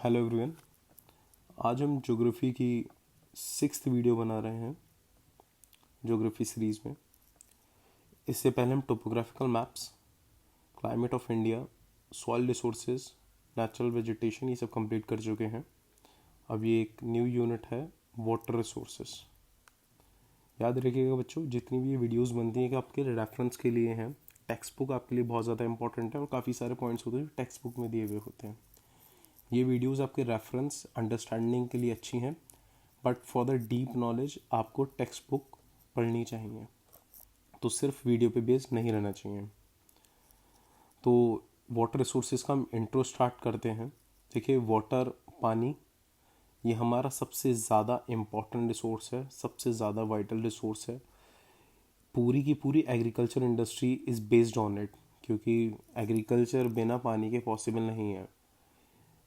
Hello everyone. आज हम geography की 6th वीडियो बना रहे हैं ज्योग्राफी सीरीज़ में। इससे पहले हम topographical maps, climate of India, soil resources, natural vegetation ये सब कंप्लीट कर चुके हैं। अब ये एक न्यू यूनिट है, वाटर रिसोर्सेज। याद रखिएगा बच्चों, जितनी भी ये वीडियोस बनती हैं कि आपके रेफरेंस के लिए हैं। टेक्स्ट बुक आपके लिए बहुत ज़्यादा इंपॉर्टेंट है और काफ़ी सारे पॉइंट्स होते हैं जो टेक्स्ट बुक में दिए हुए होते हैं। ये वीडियोस आपके रेफरेंस अंडरस्टैंडिंग के लिए अच्छी हैं, but for the deep knowledge आपको टेक्स्ट बुक पढ़नी चाहिए, तो सिर्फ वीडियो पे बेस्ड नहीं रहना चाहिए। तो वाटर रिसोर्सेज का हम इंट्रो स्टार्ट करते हैं। देखिए, वाटर, पानी, ये हमारा सबसे ज़्यादा इम्पॉर्टेंट रिसोर्स है, सबसे ज़्यादा वाइटल रिसोर्स है। पूरी की पूरी agriculture industry is based on it, क्योंकि एग्रीकल्चर बिना पानी के पॉसिबल नहीं है।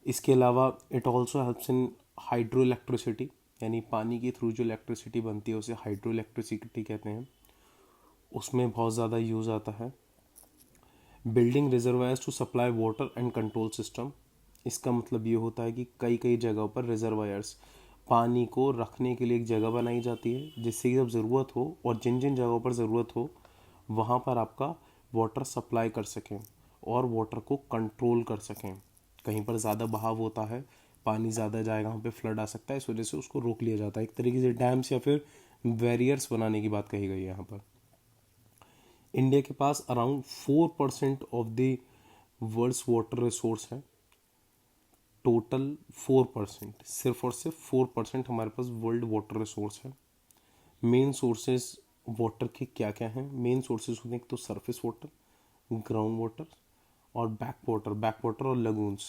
इसके अलावा it also helps in hydro electricity, यानी पानी के थ्रू जो इलेक्ट्रिसिटी बनती है उसे हाइड्रो इलेक्ट्रिसिटी कहते हैं, उसमें बहुत ज़्यादा यूज़ आता है। Building reservoirs to supply water and control system, इसका मतलब ये होता है कि कई कई जगहों पर रिजर्वायर्स, पानी को रखने के लिए एक जगह बनाई जाती है जिससे कि जब ज़रूरत हो और जिन जिन जगहों पर ज़रूरत हो वहाँ पर आपका वाटर सप्लाई कर सकें और वाटर को कंट्रोल कर सकें। कहीं पर ज़्यादा बहाव होता है, पानी ज़्यादा जाएगा, वहाँ पे फ्लड आ सकता है, इस वजह से उसको रोक लिया जाता है। एक तरीके से डैम्स या फिर बैरियर्स बनाने की बात कही गई है यहाँ पर। इंडिया के पास around 4% of the world's water resource है। टोटल 4%, सिर्फ और सिर्फ 4% हमारे पास वर्ल्ड वाटर रिसोर्स है। मेन सोर्सेज वाटर के क्या क्या हैं? मेन सोर्सेज होते हैं एक तो सरफेस वाटर, ग्राउंड वाटर और बैक वाटर और लगून्स।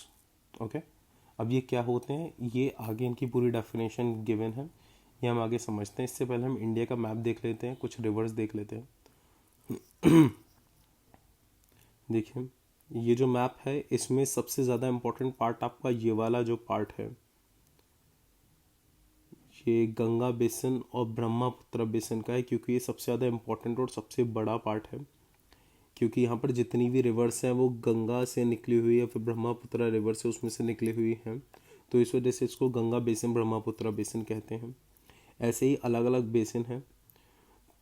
ओके, अब ये क्या होते हैं, ये आगे इनकी पूरी डेफिनेशन गिवन है, ये हम आगे समझते हैं। इससे पहले हम इंडिया का मैप देख लेते हैं, कुछ रिवर्स देख लेते हैं। देखिए, ये जो मैप है इसमें सबसे ज़्यादा इम्पोर्टेंट पार्ट आपका ये वाला जो पार्ट है, ये गंगा बेसिन और ब्रह्मपुत्र बेसिन का है, क्योंकि ये सबसे ज़्यादा इम्पोर्टेंट और सबसे बड़ा पार्ट है। क्योंकि यहाँ पर जितनी भी रिवर्स हैं वो गंगा से निकली हुई है, फिर ब्रह्मपुत्र रिवर से उसमें से निकली हुई हैं, तो इस वजह से इसको गंगा बेसिन, ब्रह्मपुत्र बेसिन कहते हैं। ऐसे ही अलग अलग बेसिन हैं।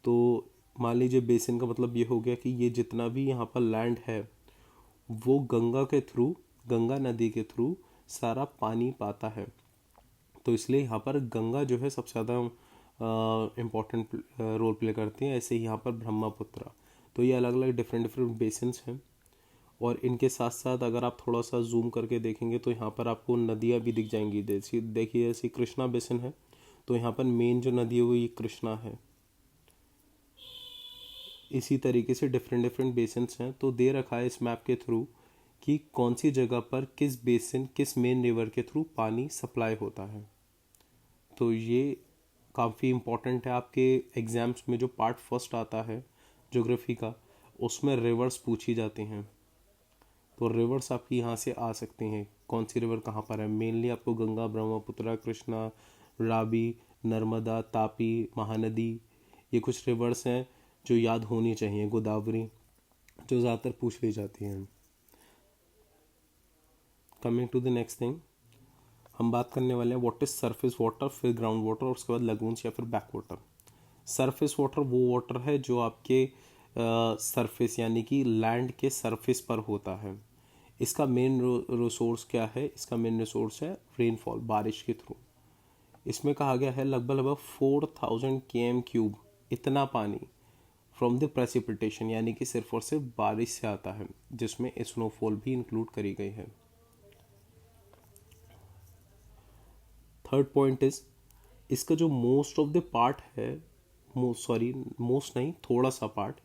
तो मान लीजिए बेसिन का मतलब ये हो गया कि ये जितना भी यहाँ पर लैंड है वो गंगा के थ्रू, गंगा नदी के थ्रू सारा पानी पाता है, तो इसलिए यहाँ पर गंगा जो है सबसे ज़्यादा इम्पोर्टेंट रोल प्ले करती है। ऐसे ही यहाँ पर ब्रह्मपुत्र। तो ये अलग अलग डिफरेंट बेसिन्स हैं, और इनके साथ साथ अगर आप थोड़ा सा जूम करके देखेंगे तो यहाँ पर आपको नदियाँ भी दिख जाएंगी। जैसी देखिए, ऐसी कृष्णा बेसिन है, तो यहाँ पर मेन जो नदी है वो ये कृष्णा है। इसी तरीके से डिफरेंट बेसिन्स हैं। तो दे रखा है इस मैप के थ्रू कि कौन सी जगह पर किस बेसिन, किस मेन रिवर के थ्रू पानी सप्लाई होता है। तो ये काफ़ी इम्पोर्टेंट है। आपके एग्ज़ाम्स में जो पार्ट फर्स्ट आता है ज्योग्राफी का, उसमें रिवर्स पूछी जाती हैं। तो रिवर्स आपकी यहाँ से आ सकती हैं, कौन सी रिवर कहाँ पर है। मेनली आपको गंगा, ब्रह्मपुत्र, कृष्णा, रावी, नर्मदा, तापी, महानदी, ये कुछ रिवर्स हैं जो याद होनी चाहिए। गोदावरी, जो ज़्यादातर पूछ ली जाती हैं। Coming to the next thing, हम बात करने वाले हैं व्हाट इज सरफेस वाटर, फिर ग्राउंड वाटर और उसके बाद लगून्स या फिर बैक वाटर। सरफेस वाटर वो वाटर है जो आपके सरफेस यानी कि लैंड के सरफेस पर होता है। इसका मेन रिसोर्स क्या है? इसका मेन रिसोर्स है रेनफॉल, बारिश के थ्रू। इसमें कहा गया है लगभग 4000 km³ इतना पानी फ्रॉम द प्रेसिपिटेशन, यानी कि सिर्फ और सिर्फ बारिश से आता है, जिसमें स्नोफॉल भी इंक्लूड करी गई है। थर्ड पॉइंट इज, इसका जो मोस्ट ऑफ द पार्ट है, मोस्ट नहीं, थोड़ा सा पार्ट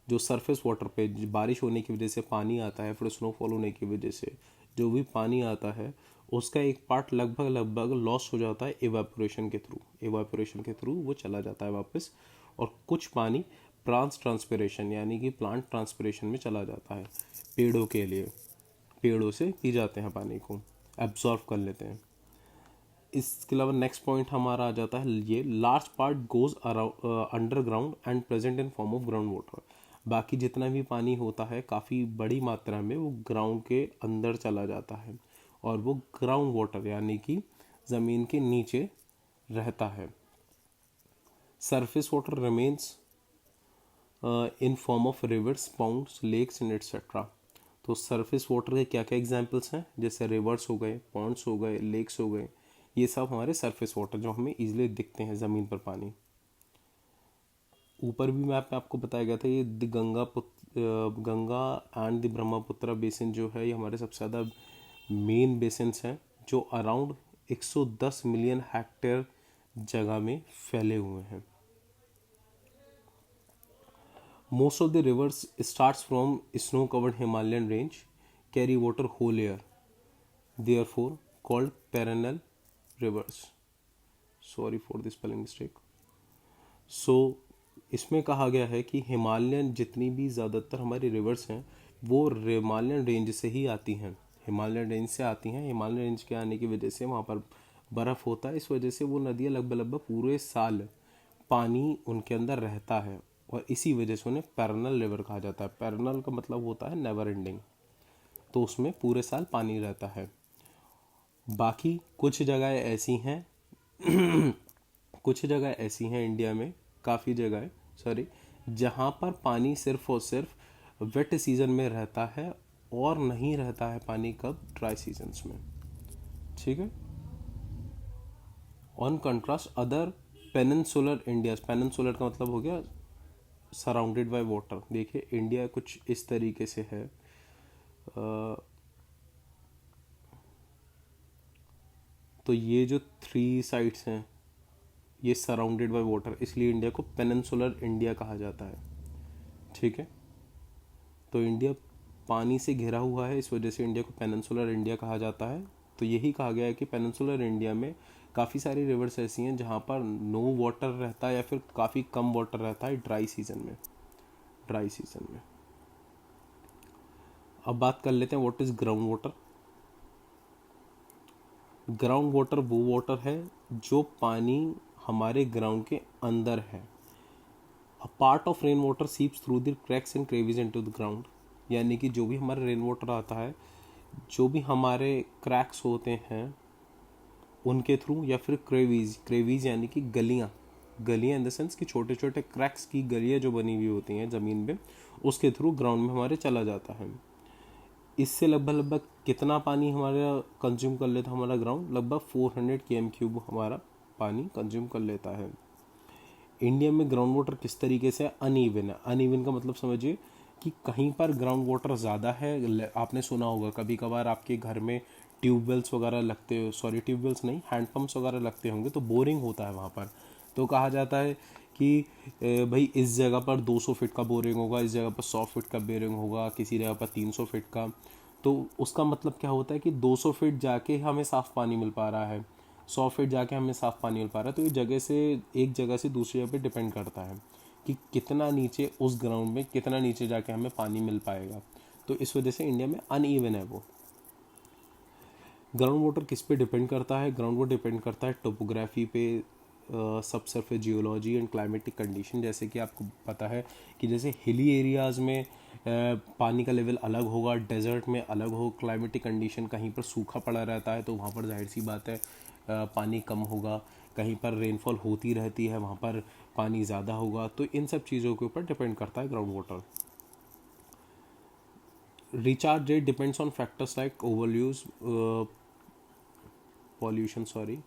जो सरफेस वाटर पे बारिश होने की वजह से पानी आता है, फिर स्नोफॉल होने की वजह से जो भी पानी आता है उसका एक पार्ट लगभग लॉस हो जाता है इवापोरेशन के थ्रू वो चला जाता है वापस। और कुछ पानी ट्रांसपिरेशन यानी कि प्लांट ट्रांसपिरेशन में चला जाता है, पेड़ों के लिए, पेड़ों से पी जाते हैं पानी को, एब्जॉर्व कर लेते हैं। इसके अलावा नेक्स्ट पॉइंट हमारा आ जाता है ये, large part goes underground and present in form of ground water. बाकी जितना भी पानी होता है काफ़ी बड़ी मात्रा में वो ग्राउंड के अंदर चला जाता है, और वो ग्राउंड वाटर यानी कि ज़मीन के नीचे रहता है। Surface water remains in form of rivers, ponds, lakes and etcetera. तो सरफेस वाटर के क्या क्या एग्जांपल्स हैं, जैसे रिवर्स हो गए, पॉन्ड्स हो गए, लेक्स हो गए, ये सब हमारे सरफेस वाटर जो हमें इजीली दिखते हैं ज़मीन पर पानी। ऊपर भी मैप में आपको बताया गया था ये Ganga and the Brahmaputra basin जो है ये हमारे सबसे ज़्यादा मेन बेसिन्स हैं जो अराउंड 110 मिलियन हेक्टेयर जगह में फैले हुए हैं। Most of the rivers starts from snow-covered Himalayan range, carry water whole year, therefore called perennial rivers. Sorry for the spelling mistake. So इसमें कहा गया है कि हिमालयन जितनी भी ज़्यादातर हमारी रिवर्स हैं वो हिमालयन रेंज से ही आती हैं, हिमालयन रेंज से आती हैं। हिमालयन रेंज के आने की वजह से वहाँ पर बर्फ़ होता है, इस वजह से वो नदियाँ लगभग लगभग पूरे साल पानी उनके अंदर रहता है और इसी वजह से उन्हें पेरेनल रिवर कहा जाता है। पेरेनल का मतलब होता है नेवर एंडिंग, तो उसमें पूरे साल पानी रहता है। बाकी कुछ जगह ऐसी हैं कुछ जगह ऐसी हैं इंडिया में, काफ़ी जगह सॉरी, जहाँ पर पानी सिर्फ और सिर्फ वेट सीज़न में रहता है और नहीं रहता है पानी कब, ड्राई सीजन्स में। ठीक है। On contrast other peninsular India, peninsular का मतलब हो गया सराउंडेड बाय वाटर। देखिए इंडिया कुछ इस तरीके से है, तो ये जो 3 साइड्स हैं ये सराउंडेड बाय वाटर, इसलिए इंडिया को पेनिनसुलर इंडिया कहा जाता है। ठीक है, तो इंडिया पानी से घिरा हुआ है, इस वजह से इंडिया को पेनिनसुलर इंडिया कहा जाता है। तो यही कहा गया है कि पेनिनसुलर इंडिया में काफ़ी सारी रिवर्स ऐसी हैं जहाँ पर नो वाटर रहता है या फिर काफ़ी कम वाटर रहता है ड्राई सीजन में। अब बात कर लेते हैं what is ground water. Ground water वो वाटर है जो पानी हमारे ग्राउंड के अंदर है। A part of rain water seeps through the cracks and crevices into the ground, यानी कि जो भी हमारा रेन वाटर आता है, जो भी हमारे क्रैक्स होते हैं उनके थ्रू, या फिर क्रेवीज यानी कि गलियाँ इन द सेंस कि छोटे छोटे क्रैक्स की गलियाँ जो बनी हुई होती हैं ज़मीन में, उसके थ्रू ग्राउंड में हमारे चला जाता है। इससे लगभग कितना पानी हमारा कंज्यूम कर लेता है हमारा ग्राउंड, लगभग 400 km³ हमारा पानी कंज्यूम कर लेता है। इंडिया में ग्राउंड वाटर किस तरीके से अनइवन है। अनइवन का मतलब समझिए कि कहीं पर ग्राउंड वाटर ज़्यादा है, आपने सुना होगा कभी कभार आपके घर में ट्यूबवेल्स वगैरह लगते हो, सॉरी ट्यूबवेल्स नहीं, हैंडपम्प्स वगैरह लगते होंगे, तो बोरिंग होता है वहाँ पर। तो कहा जाता है कि भाई इस जगह पर 200 फीट का बोरिंग होगा, इस जगह पर 100 फीट का बोरिंग होगा, किसी जगह पर 300 फीट का। तो उसका मतलब क्या होता है कि 200 फीट जाके हमें साफ़ पानी मिल पा रहा है, 100 फीट जाके हमें साफ़ पानी मिल पा रहा है। तो ये जगह से, एक जगह से दूसरी जगह पे डिपेंड करता है कि कितना नीचे उस ग्राउंड में, कितना नीचे जाके हमें पानी मिल पाएगा। तो इस वजह से इंडिया में अनइवन है वो। ग्राउंड वाटर किस पे डिपेंड करता है, ग्राउंड वाटर डिपेंड करता है टोपोग्राफी पे, subsurface geology and climatic condition. जैसे कि आपको पता है कि जैसे हिली एरियाज़ में पानी का लेवल अलग होगा, डेजर्ट में अलग हो, क्लाइमेटिक कंडीशन कहीं पर सूखा पड़ा रहता है तो वहाँ पर जाहिर सी बात है पानी कम होगा, कहीं पर रेनफॉल होती रहती है वहाँ पर पानी ज़्यादा होगा। तो इन सब चीज़ों के ऊपर डिपेंड करता है ground water. Recharge rate depends on factors like overuse, pollution, sorry.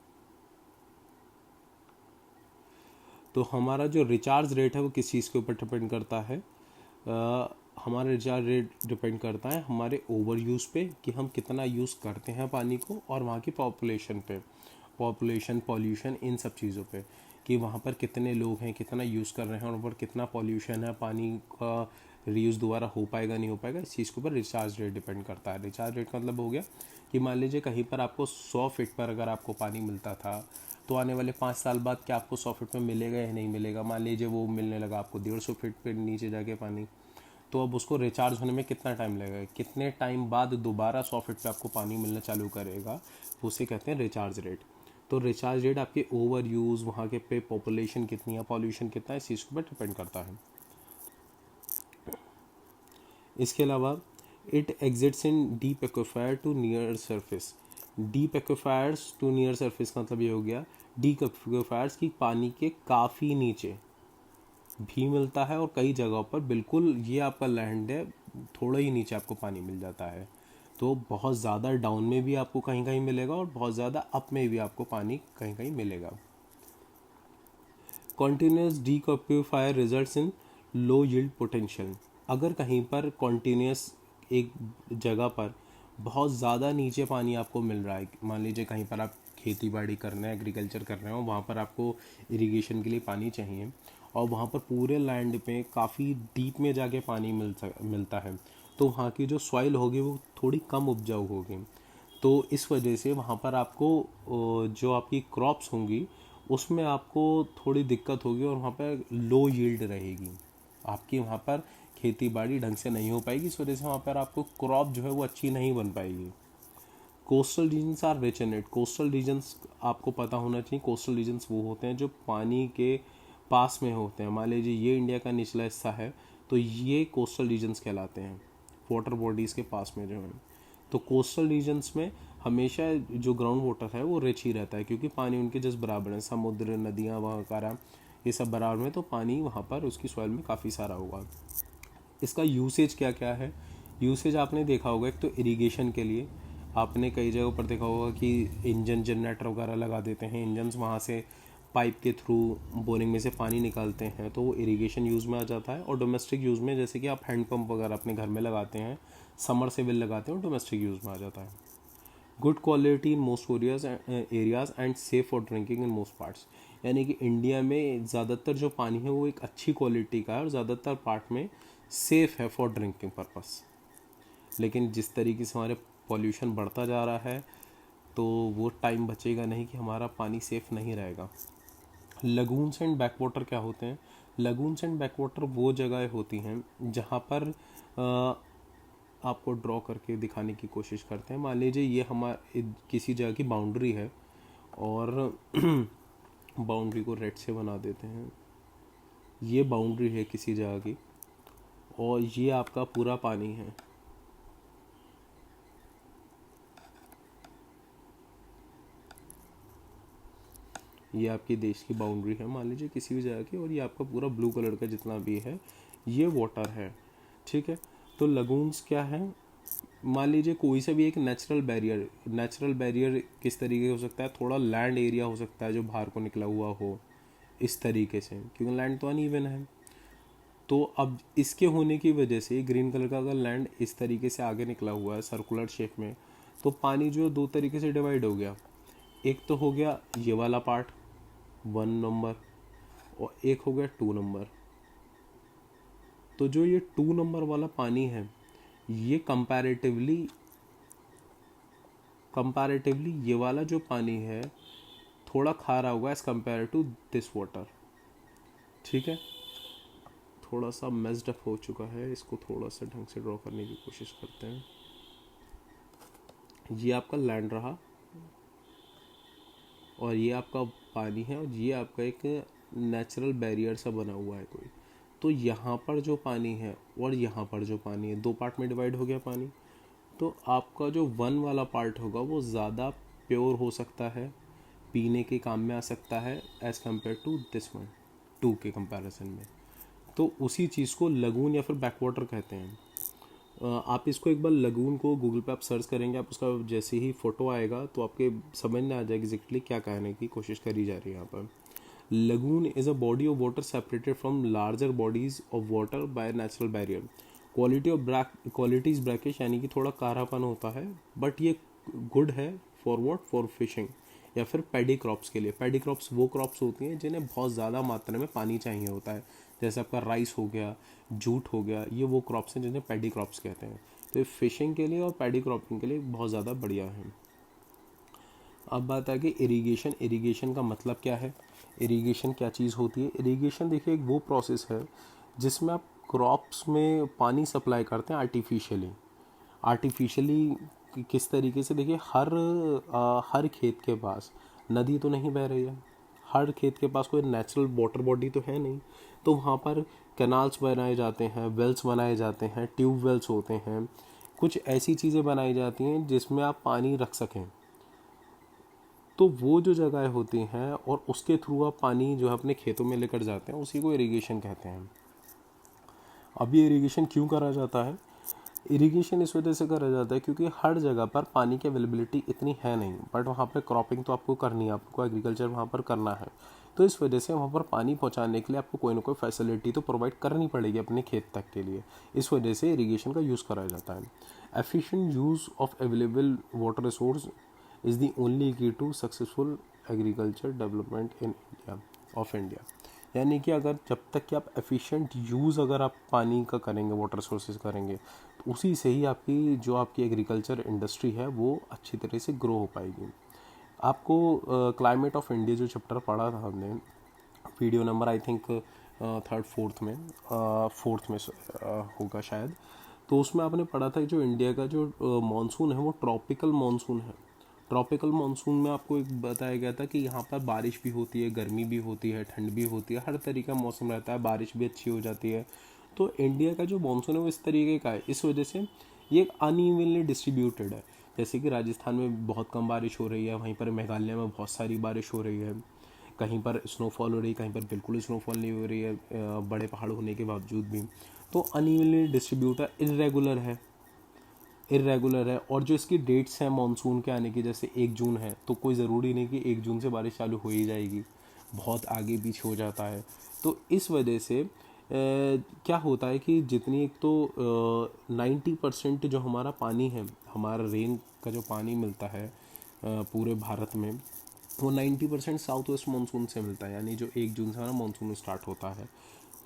तो हमारा जो रिचार्ज रेट है वो किस चीज़ के ऊपर डिपेंड करता है, हमारा रिचार्ज रेट डिपेंड करता है हमारे ओवर यूज़ पे, कि हम कितना यूज़ करते हैं पानी को, और वहाँ की पॉपुलेशन पे, पॉपुलेशन, पॉल्यूशन, इन सब चीज़ों पे, कि वहाँ पर कितने लोग हैं, कितना यूज़ कर रहे हैं, और वहाँ पर कितना पॉल्यूशन है, पानी का रीयूज़ दोबारा हो पाएगा नहीं हो पाएगा, इस चीज़ के ऊपर रिचार्ज रेट डिपेंड करता है। रिचार्ज रेट का मतलब हो गया कि मान लीजिए कहीं पर आपको 100 फीट पर अगर आपको पानी मिलता था, तो आने वाले 5 साल बाद क्या आपको 100 फीट में मिलेगा या नहीं मिलेगा। मान लीजिए वो मिलने लगा आपको 150 फीट पे नीचे जाके पानी, तो अब उसको रिचार्ज होने में कितना टाइम लगेगा, कितने टाइम बाद दोबारा 100 फीट पे आपको पानी मिलना चालू करेगा, उसे कहते हैं रिचार्ज रेट। तो रिचार्ज रेट आपके ओवर यूज़, वहाँ के पे पॉपुलेशन कितनी है, पॉल्यूशन कितना है, इस चीज़ के ऊपर डिपेंड करता है। इसके अलावा it exists in deep aquifer to near surface, deep aquifers to near surface का मतलब ये हो गया डीप एक्विफायर्स की पानी के काफ़ी नीचे भी मिलता है, और कई जगहों पर बिल्कुल ये आपका लैंड है थोड़ा ही नीचे आपको पानी मिल जाता है। तो बहुत ज़्यादा डाउन में भी आपको कहीं कहीं मिलेगा और बहुत ज़्यादा अप में भी आपको पानी कहीं कहीं मिलेगा। कॉन्टीन्यूस डीकॉक्यूफायर results in low yield potential. अगर कहीं पर कॉन्टीन्यूस एक जगह पर बहुत ज़्यादा नीचे पानी आपको मिल रहा है, मान लीजिए कहीं पर आप खेती बाड़ी कर रहे हैं, एग्रीकल्चर कर रहे हो, वहाँ पर आपको इरिगेशन के लिए पानी चाहिए और वहाँ पर पूरे लैंड पे काफ़ी डीप में जाके पानी मिलता है, तो वहाँ की जो सॉइल होगी वो थोड़ी कम उपजाऊ होगी। तो इस वजह से वहाँ पर आपको जो आपकी क्रॉप्स होंगी उसमें आपको थोड़ी दिक्कत होगी और वहाँ पर लो यील्ड रहेगी, आपकी वहाँ पर खेती बाड़ी ढंग से नहीं हो पाएगी। इस वजह से वहाँ पर आपको क्रॉप जो है वो अच्छी नहीं बन पाएगी। Coastal regions are rich in it. Coastal regions आपको पता होना चाहिए, कोस्टल रीजन्स वो होते हैं जो पानी के पास में होते हैं। मान लीजिए ये इंडिया का निचला हिस्सा है तो ये कोस्टल रीजन्स कहलाते हैं, वाटर बॉडीज़ के पास में जो है। तो कोस्टल रीजन्स में हमेशा जो ग्राउंड वाटर है वो रिच ही रहता है, क्योंकि पानी उनके जस्ट बराबर है, समुद्र नदियाँ वगैरह ये सब बराबर में, तो पानी वहाँ पर उसकी सॉइल में काफ़ी सारा होगा। इसका यूसेज क्या क्या है? यूसेज आपने देखा होगा, एक तो इरिगेशन के लिए आपने कई जगहों पर देखा होगा कि इंजन जनरेटर वगैरह लगा देते हैं, इंजन्स वहाँ से पाइप के थ्रू बोरिंग में से पानी निकालते हैं, तो वो इरिगेशन यूज़ में आ जाता है। और डोमेस्टिक यूज़ में जैसे कि आप हैंडपम्प वगैरह अपने घर में लगाते हैं, समरसेबल लगाते हैं, डोमेस्टिक यूज़ में आ जाता है। Good quality in most areas and safe for drinking in most parts. यानी कि इंडिया में ज़्यादातर जो पानी है वो एक अच्छी क्वालिटी का है और ज़्यादातर पार्ट में सेफ़ है फॉर ड्रिंकिंग पर्पस। लेकिन जिस तरीके से हमारे पॉल्यूशन बढ़ता जा रहा है तो वो टाइम बचेगा नहीं कि हमारा पानी सेफ़ नहीं रहेगा। लगून्स एंड बैकवाटर क्या होते हैं? लगून्स एंड बैकवाटर वो जगह होती हैं जहाँ पर आपको ड्रॉ करके दिखाने की कोशिश करते हैं। मान लीजिए ये हमारे किसी जगह की बाउंड्री है और बाउंड्री को रेड से बना देते हैं, ये बाउंड्री है किसी जगह की और ये आपका पूरा पानी है। ये आपके देश की बाउंड्री है मान लीजिए किसी भी जगह की, और ये आपका पूरा ब्लू कलर का जितना भी है ये वाटर है, ठीक है। तो लगून्स क्या है? मान लीजिए कोई सा भी एक नेचुरल बैरियर किस तरीके का हो सकता है? थोड़ा लैंड एरिया हो सकता है जो बाहर को निकला हुआ हो इस तरीके से, क्योंकि लैंड तो अनइवन है। तो अब इसके होने की वजह से ग्रीन कलर का अगर लैंड इस तरीके से आगे निकला हुआ है सर्कुलर शेप में, तो पानी जो दो तरीके से डिवाइड हो गया। एक तो हो गया ये वाला पार्ट 1 नंबर और एक हो गया 2 नंबर। तो जो ये 2 नंबर वाला पानी है ये कंपैरेटिवली ये वाला जो पानी है थोड़ा खारा होगा as compare to this water, ठीक है। थोड़ा सा मेस्ड अप हो चुका है, इसको थोड़ा सा ढंग से ड्रॉ करने की कोशिश करते हैं। ये आपका लैंड रहा और ये आपका पानी है और ये आपका एक नेचुरल बैरियर सा बना हुआ है कोई। तो यहाँ पर जो पानी है और यहाँ पर जो पानी है, दो पार्ट में डिवाइड हो गया पानी। तो आपका जो 1 वाला पार्ट होगा वो ज़्यादा प्योर हो सकता है, पीने के काम में आ सकता है एज़ कम्पेयर टू दिस 1 2 के कंपैरिजन में। तो उसी चीज़ को लगून या फिर बैकवाटर कहते हैं। आप इसको एक बार लगून को गूगल पे आप सर्च करेंगे, आप उसका जैसे ही फ़ोटो आएगा तो आपके समझ में आ जाएगा एग्जैक्टली क्या कहने की कोशिश करी जा रही है यहाँ पर। Lagoon is a body of water separated from larger bodies of water by natural barrier. Quality is brackish, यानी कि थोड़ा कारापन होता है, बट ये गुड है फॉर वॉट? फॉर फिशिंग या फिर पैडी क्रॉप्स के लिए। पैडी क्रॉप्स वो क्रॉप्स होती हैं जिन्हें बहुत ज़्यादा मात्रा में पानी चाहिए होता है, जैसे आपका राइस हो गया, जूट हो गया, ये वो क्रॉप्स हैं जिन्हें पैडी क्रॉप्स कहते हैं। तो ये फिशिंग के लिए और पैडी क्रॉपिंग के लिए बहुत ज़्यादा बढ़िया है। अब बात है कि इरिगेशन का मतलब क्या है? इरिगेशन क्या चीज़ होती है? इरिगेशन देखिए एक वो प्रोसेस है जिसमें आप क्रॉप्स में पानी सप्लाई करते हैं आर्टिफिशियली किस तरीके से? देखिए हर खेत के पास नदी तो नहीं बह रही है, हर खेत के पास कोई नेचुरल वाटर बॉडी तो है नहीं, तो वहाँ पर कैनाल्स बनाए जाते हैं, वेल्स बनाए जाते हैं, ट्यूब वेल्स होते हैं, कुछ ऐसी चीज़ें बनाई जाती हैं जिसमें आप पानी रख सकें। तो वो जो जगह होती हैं और उसके थ्रू आप पानी जो है अपने खेतों में लेकर जाते हैं, उसी को इरिगेशन कहते हैं। अब ये इरिगेशन क्यों करा जाता है? इरिगेशन इस वजह से करा जाता है क्योंकि हर जगह पर पानी की अवेलेबिलिटी इतनी है नहीं, बट वहाँ पर क्रॉपिंग तो आपको करनी है, आपको एग्रीकल्चर वहाँ पर करना है। तो इस वजह से वहाँ पर पानी पहुँचाने के लिए आपको कोई ना कोई फैसिलिटी तो प्रोवाइड करनी पड़ेगी अपने खेत तक के लिए। इस वजह से इरिगेशन का यूज़ कराया जाता है। Efficient use of available water resource is the only key to successful agriculture development in India of India. यानी कि अगर जब तक कि आप एफिशिएंट यूज़ अगर आप पानी का करेंगे, वाटर सोर्सेज करेंगे, तो उसी से ही आपकी एग्रीकल्चर इंडस्ट्री है वो अच्छी तरह से ग्रो हो पाएगी। आपको क्लाइमेट ऑफ इंडिया जो चैप्टर पढ़ा था हमने, video number I think third fourth में होगा शायद, तो उसमें आपने पढ़ा था जो इंडिया का जो मानसून है वो ट्रॉपिकल मानसून है। ट्रॉपिकल मानसून में आपको एक बताया गया था कि यहाँ पर बारिश भी होती है, गर्मी भी होती है, ठंड भी होती है, हर तरीके का मौसम रहता है, बारिश भी अच्छी हो जाती है। तो इंडिया का जो मानसून है वो इस तरीके का है, इस वजह से ये एक अनइवनली डिस्ट्रीब्यूटेड है। जैसे कि राजस्थान में बहुत कम बारिश हो रही है, वहीं पर मेघालय में बहुत सारी बारिश हो रही है, कहीं पर स्नोफॉल हो रही है, कहीं पर बिल्कुल स्नोफॉल नहीं हो रही है, बड़े पहाड़ होने के बावजूद भी। तो अनइवनली डिस्ट्रीब्यूटेड इरेगुलर है। और जो इसकी डेट्स हैं मानसून के आने की, जैसे 1 जून है, तो कोई ज़रूरी नहीं कि 1 जून से बारिश चालू हो ही जाएगी, बहुत आगे पीछे हो जाता है। तो इस वजह से क्या होता है कि जितनी एक तो 90% जो हमारा पानी है, हमारा रेन का जो पानी मिलता है पूरे भारत में, वो 90% साउथ वेस्ट मानसून से मिलता है। यानी जो 1 जून से हमारा मानसून स्टार्ट होता है,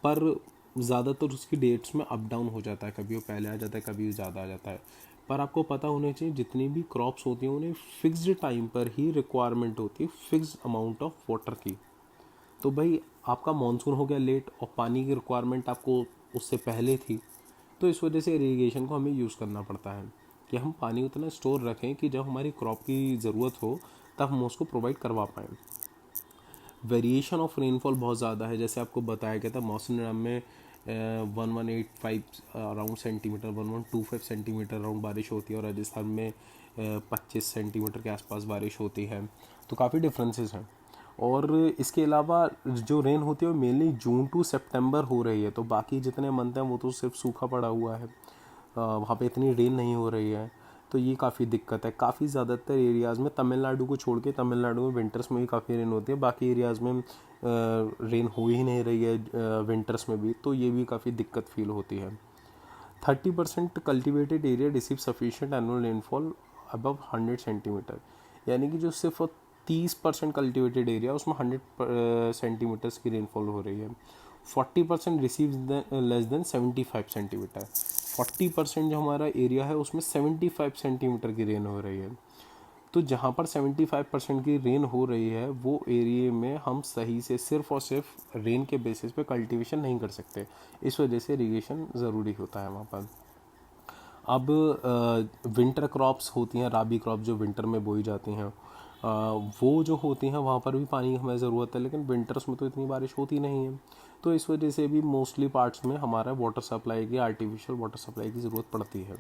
पर ज़्यादातर उसकी डेट्स में अप डाउन हो जाता है, कभी वो पहले आ जाता है, कभी वो ज़्यादा आ जाता है। पर आपको पता होना चाहिए जितनी भी क्रॉप्स होती हैं उन्हें फिक्स्ड टाइम पर ही रिक्वायरमेंट होती है, फिक्स्ड अमाउंट ऑफ वाटर की। तो भाई आपका मानसून हो गया लेट और पानी की रिक्वायरमेंट आपको उससे पहले थी, तो इस वजह से इरीगेशन को हमें यूज़ करना पड़ता है कि हम पानी उतना स्टोर रखें कि जब हमारी क्रॉप की ज़रूरत हो तब हम उसको प्रोवाइड करवा पाएँ। वेरिएशन ऑफ रेनफॉल बहुत ज़्यादा है, जैसे आपको बताया गया था मौसम में 1185 अराउंड सेंटीमीटर, 1125 सेंटीमीटर अराउंड बारिश होती है, और राजस्थान में 25 सेंटीमीटर के आसपास बारिश होती है। तो काफ़ी डिफरेंसेस हैं। और इसके अलावा जो रेन होती है वो मेनली जून टू सितंबर हो रही है, तो बाकी जितने मंथ हैं वो तो सिर्फ सूखा पड़ा हुआ है, वहाँ पे इतनी रेन नहीं हो रही है। तो ये काफ़ी दिक्कत है। काफ़ी ज़्यादातर एरियाज़ में, तमिलनाडु को छोड़ के, तमिलनाडु में विंटर्स में भी काफ़ी रेन होती है, बाकी एरियाज़ में रेन हो ही नहीं रही है विंटर्स में भी, तो ये भी काफ़ी दिक्कत फील होती है। 30% cultivated area receive sufficient annual rainfall above 100 centimetre. यानी कि जो सिर्फ 30% कल्टिवेटेड एरिया उसमें 100 सेंटीमीटर्स की रेनफॉल हो रही है। 40% रिसीव लेस देन 75 सेंटीमीटर। 40% जो हमारा एरिया है उसमें 75 सेंटीमीटर की रेन हो रही है। तो जहाँ पर 75% की रेन हो रही है वो एरिया में हम सही से सिर्फ और सिर्फ रेन के बेसिस पे कल्टीवेशन नहीं कर सकते, इस वजह से इरीगेशन ज़रूरी होता है वहाँ पर। अब विंटर क्रॉप्स होती हैं, राबी क्रॉप जो विंटर में बोई जाती हैं, वो जो होती हैं वहाँ पर भी पानी हमें ज़रूरत है, लेकिन विंटर्स में तो इतनी बारिश होती नहीं है। तो इस वजह से भी मोस्टली पार्ट्स में हमारा वाटर सप्लाई की, आर्टिफिशियल वाटर सप्लाई की ज़रूरत पड़ती है।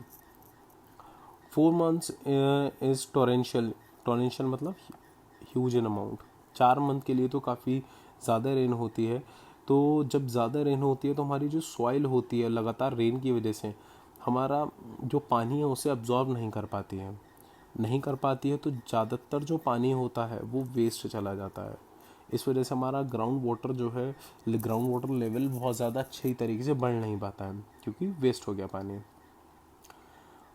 4 months इज़ टोरेंशियल मतलब ह्यूज इन अमाउंट। 4 मंथ के लिए तो काफ़ी ज़्यादा रेन होती है। तो जब ज़्यादा रेन होती है तो हमारी जो सॉइल होती है लगातार रेन की वजह से हमारा जो पानी है उसे अब्जॉर्ब नहीं कर पाती है, तो ज़्यादातर जो पानी होता है वो वेस्ट चला जाता है। इस वजह से हमारा ग्राउंड वाटर लेवल बहुत ज़्यादा अच्छी तरीके से बढ़ नहीं पाता है क्योंकि वेस्ट हो गया पानी।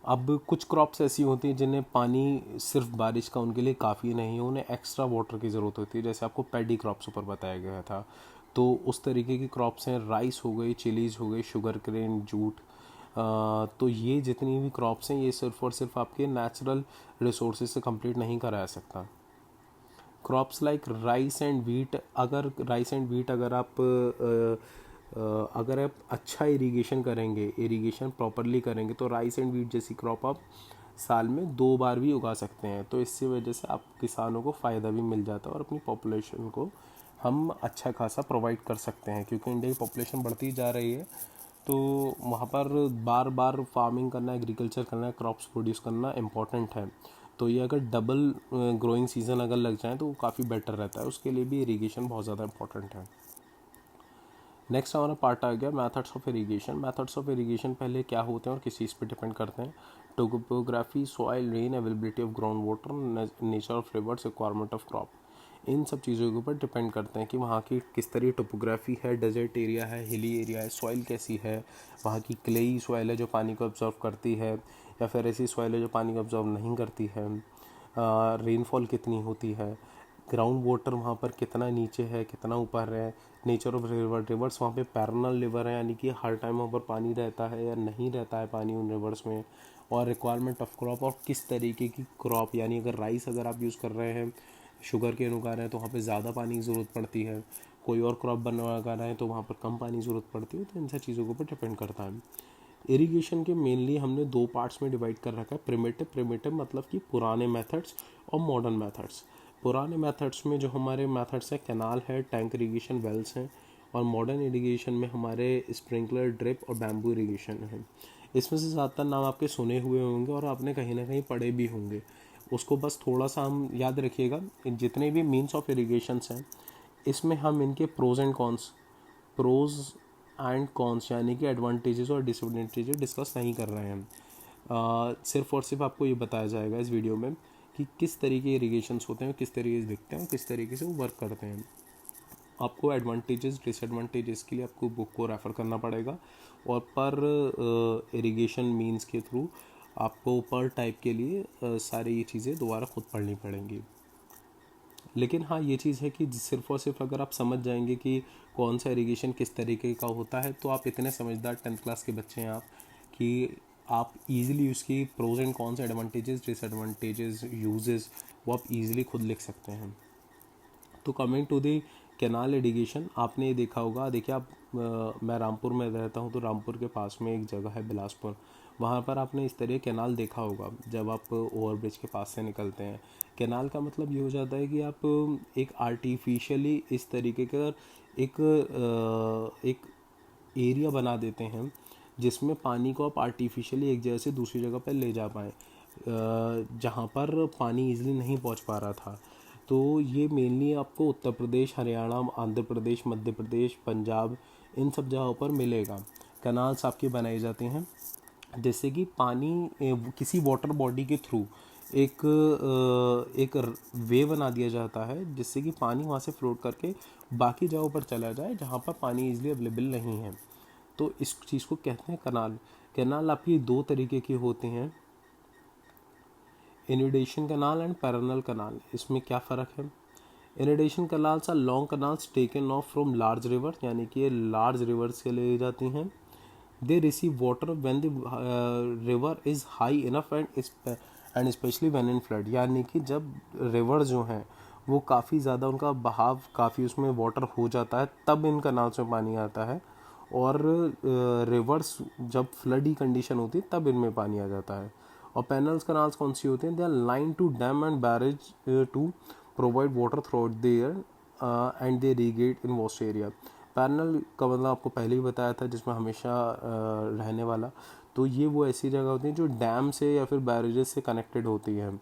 अब कुछ क्रॉप्स ऐसी होती हैं जिन्हें पानी सिर्फ बारिश का उनके लिए काफ़ी नहीं है, उन्हें एक्स्ट्रा वाटर की ज़रूरत होती है, जैसे आपको पैडी क्रॉप्स ऊपर बताया गया था। तो उस तरीके की क्रॉप्स हैं, राइस हो गई, चिलीज़ हो गई, शुगर केन, जूट। तो ये जितनी भी क्रॉप्स हैं ये सिर्फ और सिर्फ आपके नेचुरल रिसोर्सेज से कंप्लीट नहीं कराया सकता। Crops like rice and wheat, अगर आप अच्छा इरिगेशन करेंगे, इरिगेशन प्रॉपरली करेंगे, तो राइस एंड वीट जैसी क्रॉप आप साल में 2 बार भी उगा सकते हैं। तो इससे वजह से आप किसानों को फ़ायदा भी मिल जाता है और अपनी पॉपुलेशन को हम अच्छा खासा प्रोवाइड कर सकते हैं, क्योंकि इंडिया की पॉपुलेशन बढ़ती जा रही है। तो वहाँ पर बार बार फार्मिंग करना, एग्रीकल्चर करना, क्रॉप्स प्रोड्यूस करना इम्पॉर्टेंट है। तो ये अगर डबल ग्रोइंग सीज़न अगर लग जाए तो वो काफ़ी बेटर रहता है, उसके लिए भी इरीगेशन बहुत ज़्यादा इंपॉर्टेंट है। नेक्स्ट हमारा पार्ट आ गया methods of irrigation. Methods of irrigation पहले क्या होते हैं और किस चीज़ पे डिपेंड करते हैं? Topography, soil, rain, availability of ground water, nature of rivers, requirement of crop, इन सब चीज़ों के ऊपर डिपेंड करते हैं कि वहाँ की किस तरह टोपोग्राफी है, डेजर्ट एरिया है, हिली एरिया है, सॉइल कैसी है, वहाँ की क्लेई सॉइल है जो पानी को ऑब्जर्व करती है, या फिर ऐसी सॉइल है जो पानी को ऑब्जर्व नहीं करती है, रेनफॉल कितनी होती है, ग्राउंड वाटर वहाँ पर कितना नीचे है कितना ऊपर है, नेचर ऑफ रिवर, रिवर्स वहाँ पे पैरेलल रिवर है यानी कि हर टाइम वहाँ पर पानी रहता है या नहीं रहता है पानी उन रिवर्स में, और रिक्वायरमेंट ऑफ क्रॉप, और किस तरीके की क्रॉप, यानी अगर राइस अगर आप यूज़ कर रहे हैं, शुगर के उगा रहे हैं तो वहाँ पे ज़्यादा पानी की ज़रूरत पड़ती है, कोई और क्रॉप बनवा रहे हैं तो वहाँ पर कम पानी की ज़रूरत पड़ती है। तो इन सब चीज़ों के ऊपर डिपेंड करता है। इरिगेशन के मेनली हमने दो पार्ट्स में डिवाइड कर रखा है, प्रिमिटिव मतलब कि पुराने मेथड्स और मॉडर्न मेथड्स। पुराने मेथड्स में जो हमारे मेथड्स हैं, कैनाल है, टैंक इरिगेशन, वेल्स हैं, और मॉडर्न इरिगेशन में हमारे स्प्रिंकलर, ड्रिप और बैम्बू इरिगेशन है। इसमें से ज़्यादातर नाम आपके सुने हुए होंगे और आपने कहीं ना कहीं पढ़े भी होंगे, उसको बस थोड़ा सा हम याद रखिएगा। जितने भी मीन्स ऑफ इरिगेशंस हैं इसमें हम इनके प्रोज एंड कॉन्स यानी कि एडवांटेजेस और डिसएडवांटेजेस डिस्कस नहीं कर रहे हैं। सिर्फ और सिर्फ आपको ये बताया जाएगा इस वीडियो में कि किस तरीके इरिगेशंस होते हैं, किस तरीके से दिखते हैं और किस तरीके से वो वर्क करते हैं। आपको एडवांटेजेस डिसएडवांटेजेस के लिए आपको बुक को रेफ़र करना पड़ेगा, और पर इरिगेशन मीन्स के थ्रू आपको पर टाइप के लिए सारी ये चीज़ें दोबारा खुद पढ़नी पड़ेंगी। लेकिन हाँ, ये चीज़ है कि सिर्फ और सिर्फ अगर आप समझ जाएंगे कि कौन सा इरिगेशन किस तरीके का होता है, तो आप इतने समझदार 10th क्लास के बच्चे हैं आप कि आप इजीली उसकी pros and cons, advantages, disadvantages, uses वो आप इजीली खुद लिख सकते हैं। तो coming to the canal irrigation, आपने ये देखा होगा, देखिए आप मैं रामपुर में रहता हूँ तो रामपुर के पास में एक जगह है बिलासपुर, वहाँ पर आपने इस तरह कैनाल देखा होगा जब आप ओवरब्रिज के पास से निकलते हैं। कैनाल का मतलब ये हो जाता है कि आप एक आर्टिफिशियली इस तरीके का एक एरिया बना देते हैं जिसमें पानी को आप आर्टिफिशियली एक जगह से दूसरी जगह पर ले जा पाएँ, जहाँ पर पानी इजीली नहीं पहुँच पा रहा था। तो ये मेनली आपको उत्तर प्रदेश, हरियाणा, आंध्र प्रदेश, मध्य प्रदेश, पंजाब, इन सब जगहों पर मिलेगा। कैनाल्स आपके बनाए जाते हैं जिससे कि पानी किसी वाटर बॉडी के थ्रू एक वे बना दिया जाता है जिससे कि पानी वहाँ से फ्लोट करके बाकी जगहों पर चला जाए जहाँ पर पानी इजीली अवेलेबल नहीं है। तो इस चीज़ को कहते हैं कैनाल। कैनाल आपकी दो तरीके की होते हैं, inundation canal and perennial canal. इसमें क्या फ़र्क है? Inundation canals are long canals taken off from large river, यानी कि ये लार्ज रिवर्स के ले जाती हैं। They receive water when the river is high enough and specially when in flood, यानी कि जब रिवर जो हैं वो काफ़ी ज़्यादा, उनका बहाव काफ़ी, उसमें वाटर हो जाता है तब इन कैनाल्स में पानी आता है, और रिवर्स जब फ्लडी कंडीशन होती है तब इनमें पानी आ जाता है। और पैनल्स कैनाल्स कौन सी होती हैं? They are line to dam and barrage to provide water throughout their end they irrigate in vast area. Panel का मतलब आपको पहले ही बताया था, जिसमें हमेशा रहने वाला। तो ये वो ऐसी जगह होती है जो डैम से या फिर बैरेजेस से कनेक्टेड होती है,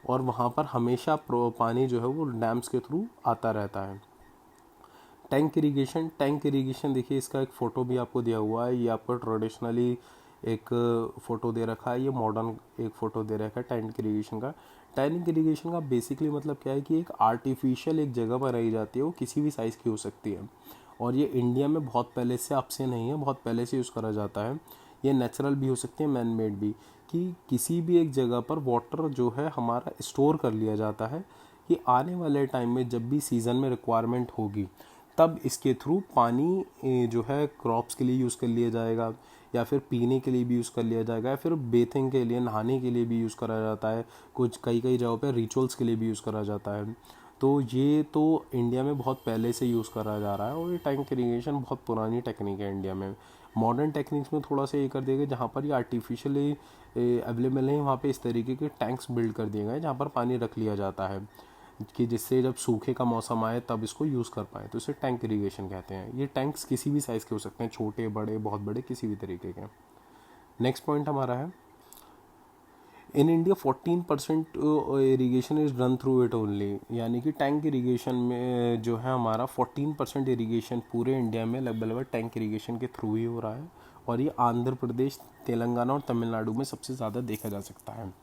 और वहाँ पर हमेशा पानी जो है वो डैम्स के थ्रू आता रहता है। टैंक इरीगेशन देखिए, इसका एक फ़ोटो भी आपको दिया हुआ है। ये आपको ट्रेडिशनली एक फ़ोटो दे रखा है, ये मॉडर्न एक फ़ोटो दे रखा है टैंक इरीगेशन का। टैंक इरीगेशन का बेसिकली मतलब क्या है कि एक आर्टिफिशियल एक जगह पर रही जाती है, वो किसी भी साइज़ की हो सकती है, और ये इंडिया में बहुत पहले से, अब से नहीं है, बहुत पहले से यूज़ करा जाता है। ये नेचुरल भी हो सकती है, मैन मेड भी, कि किसी भी एक जगह पर वाटर जो है हमारा स्टोर कर लिया जाता है कि आने वाले टाइम में जब भी सीज़न में रिक्वायरमेंट होगी तब इसके थ्रू पानी जो है क्रॉप्स के लिए यूज़ कर लिया जाएगा, या फिर पीने के लिए भी यूज़ कर लिया जाएगा, या फिर बेथिंग के लिए, नहाने के लिए भी यूज़ करा जाता है, कुछ कई जगहों पे रिचुअल्स के लिए भी यूज़ करा जाता है। तो ये तो इंडिया में बहुत पहले से यूज़ करा जा रहा है, और ये टैंक इरीगेशन बहुत पुरानी टेक्निक है इंडिया में। मॉडर्न टेक्निक्स में थोड़ा सा ये कर दिया गया, जहाँ पर ये आर्टिफिशियली अवेलेबल नहीं वहाँ पे इस तरीके के टैंक्स बिल्ड कर दिए गए जहाँ पर पानी रख लिया जाता है, कि जिससे जब सूखे का मौसम आए तब इसको यूज़ कर पाए, तो इसे टैंक इरीगेशन कहते हैं। ये टैंक्स किसी भी साइज़ के हो सकते हैं, छोटे, बड़े, बहुत बड़े, किसी भी तरीके के। नेक्स्ट पॉइंट हमारा है in India 14% irrigation is run through it only, यानी कि टैंक इरीगेशन में जो है हमारा 14% इरीगेशन पूरे इंडिया में लगभग टैंक इरीगेशन के थ्रू ही हो रहा है, और ये आंध्र प्रदेश, तेलंगाना और तमिलनाडु में सबसे ज़्यादा देखा जा सकता है।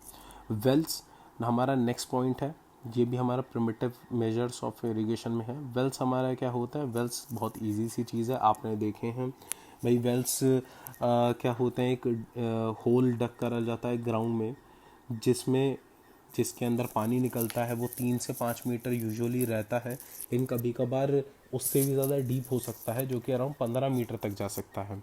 वेल्स हमारा नेक्स्ट पॉइंट है, ये भी हमारा प्रिमिटिव मेजर्स ऑफ इरिगेशन में है। वेल्स हमारा क्या होता है, वेल्स बहुत इजी सी चीज़ है, आपने देखे हैं भाई। वेल्स क्या होते हैं, एक होल डक करा जाता है ग्राउंड में, जिसके अंदर पानी निकलता है, वो 3 से 5 मीटर यूजुअली रहता है, लेकिन कभी कभार उससे भी ज़्यादा डीप हो सकता है, जो कि अराउंड 15 मीटर तक जा सकता है।